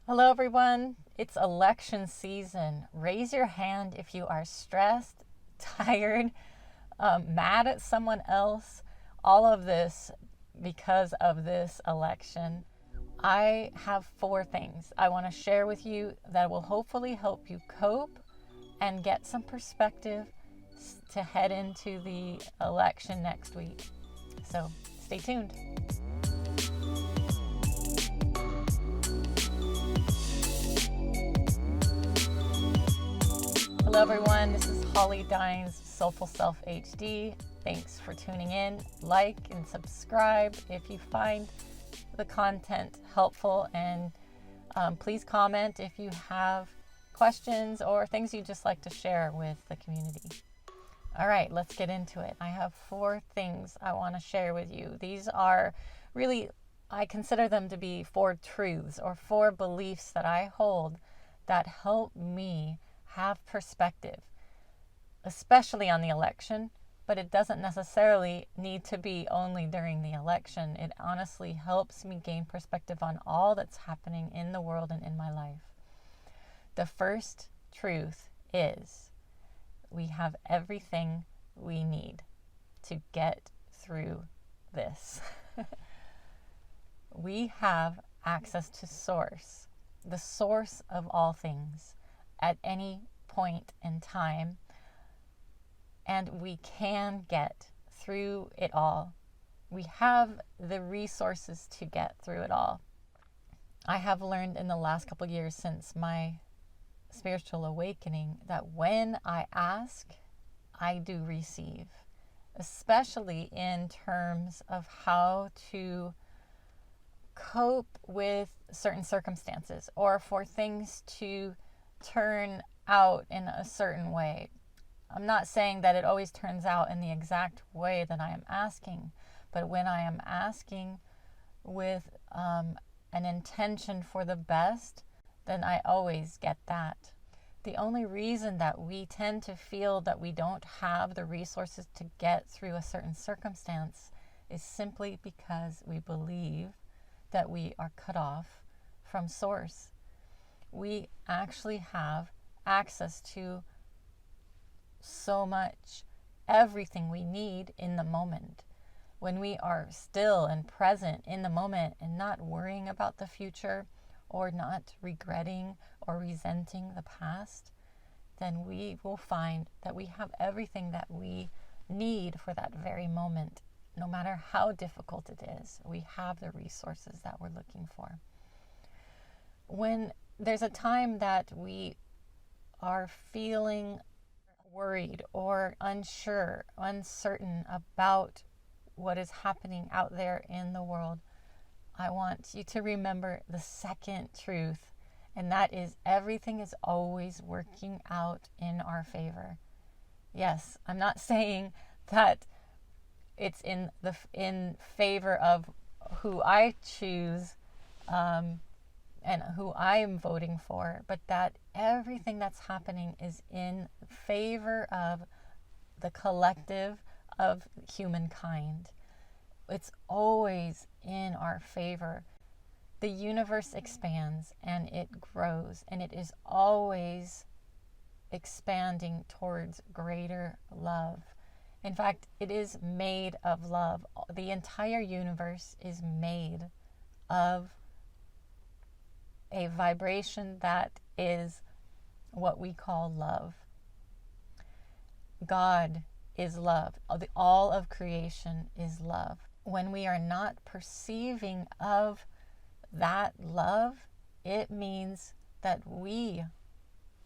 Hello, everyone. It's election season. Raise your hand if you are stressed, tired, mad at someone else. All of this because of this election. I have 4 things I want to share with you that will hopefully help you cope and get some perspective to head into the election next week. So stay tuned. Hello, everyone. This is Holly Dines, Soulful Self HD. Thanks for tuning in. Like and subscribe if you find the content helpful, and please comment if you have questions or things you'd just like to share with the community. All right, let's get into it. I have 4 things I want to share with you. These are really, I consider them to be 4 truths or 4 beliefs that I hold that help me have perspective, especially on the election, but it doesn't necessarily need to be only during the election. It honestly helps me gain perspective on all that's happening in the world and in my life. The first truth is we have everything we need to get through this. We have access to source, the source of all things, at any point in time, and we can get through it all. We have the resources to get through it all. I have learned in the last couple of years since my spiritual awakening that when I ask, I do receive, especially in terms of how to cope with certain circumstances or for things to turn out in a certain way. I'm not saying that it always turns out in the exact way that I am asking, but when I am asking with an intention for the best, then I always get that. The only reason that we tend to feel that we don't have the resources to get through a certain circumstance is simply because we believe that we are cut off from source. We actually have access to so much, everything we need in the moment. When we are still and present in the moment and not worrying about the future or not regretting or resenting the past, then we will find that we have everything that we need for that very moment. No matter how difficult it is, we have the resources that we're looking for. When there's a time that we are feeling worried or unsure, uncertain about what is happening out there in the world, I want you to remember the second truth, and that is everything is always working out in our favor. Yes, I'm not saying that it's in favor of who I choose and who I am voting for, but that everything that's happening is in favor of the collective of humankind. It's always in our favor. The universe expands and it grows, and it is always expanding towards greater love. In fact, it is made of love. The entire universe is made of a vibration that is what we call love. God is love. All of creation is love. When we are not perceiving of that love, it means that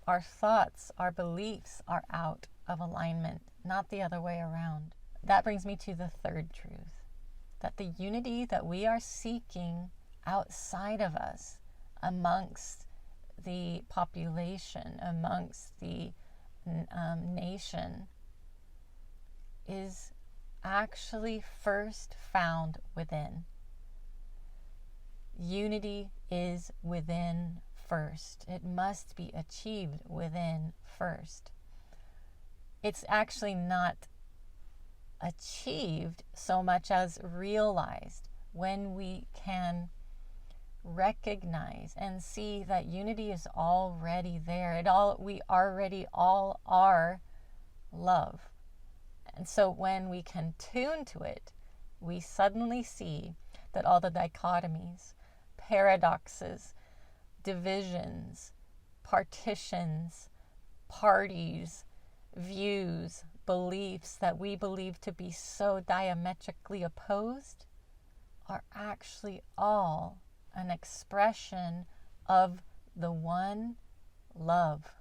our thoughts, our beliefs are out of alignment, not the other way around. That brings me to the third truth, that the unity that we are seeking outside of us, amongst the population, amongst the nation, is actually first found within. Unity is within first. It must be achieved within first. It's actually not achieved so much as realized when we can recognize and see that unity is already there. We already all are love. And so when we can tune to it, we suddenly see that all the dichotomies, paradoxes, divisions, partitions, parties, views, beliefs that we believe to be so diametrically opposed are actually all an expression of the one love.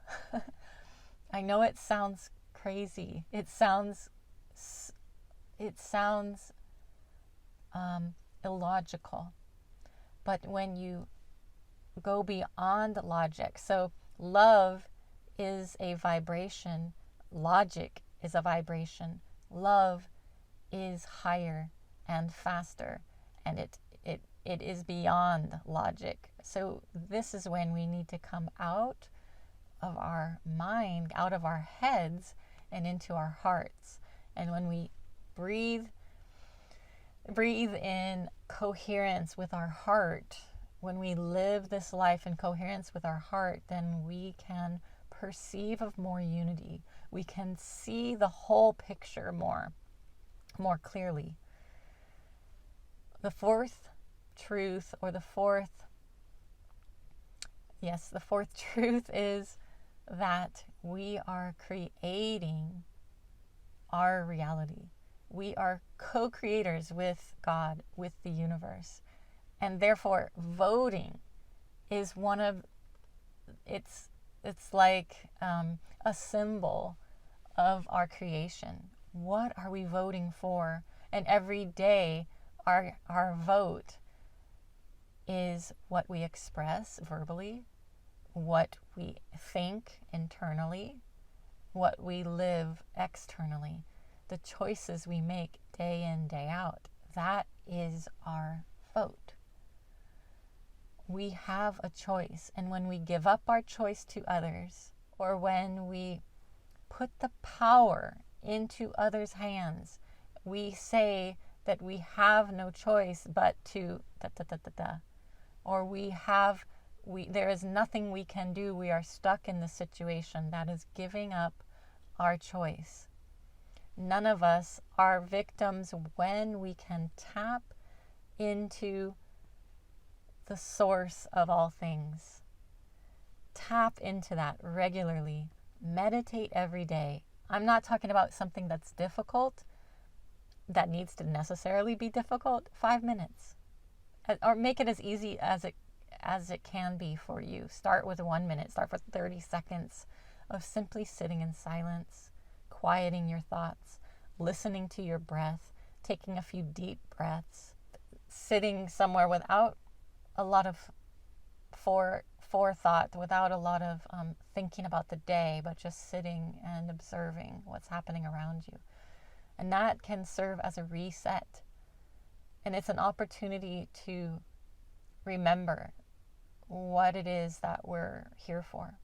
I know it sounds crazy. It sounds illogical. But when you go beyond logic, so love is a vibration, logic is a vibration, love is higher and faster, and it is beyond logic. So this is when we need to come out of our mind, out of our heads, and into our hearts. And when we breathe in coherence with our heart, when we live this life in coherence with our heart, then we can perceive of more unity. We can see the whole picture more clearly. The fourth truth, or the fourth truth is that we are creating our reality. We are co-creators with God, with the universe. And therefore, voting is one of, it's like a symbol of our creation. What are we voting for? And every day, our vote is what we express verbally, what we think internally, what we live externally, the choices we make day in, day out. That is our vote. We have a choice, and when we give up our choice to others, or when we put the power into others' hands, we say that we have no choice but to or there is nothing we can do. We are stuck in the situation. That is giving up our choice. None of us are victims when we can tap into the source of all things. Tap into that regularly. Meditate every day. I'm not talking about something that's difficult, that needs to necessarily be difficult. 5 minutes. Or make it as easy as it can be for you. Start with 1 minute. Start with 30 seconds of simply sitting in silence, quieting your thoughts, listening to your breath, taking a few deep breaths, sitting somewhere without a lot of forethought, without a lot of thinking about the day, but just sitting and observing what's happening around you. And that can serve as a reset. And it's an opportunity to remember what it is that we're here for.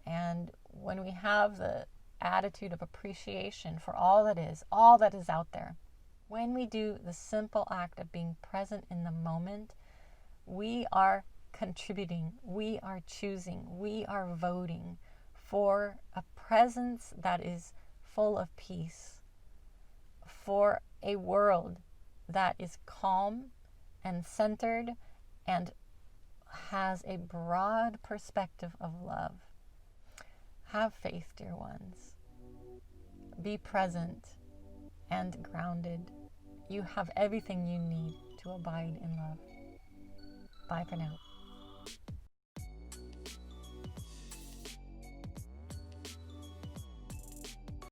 And when we have the attitude of appreciation for all that is out there, when we do the simple act of being present in the moment, we are contributing, we are choosing, we are voting for a presence that is full of peace, for a world that is calm and centered and has a broad perspective of love. Have faith, dear ones. Be present and grounded. You have everything you need to abide in love. Bye for now.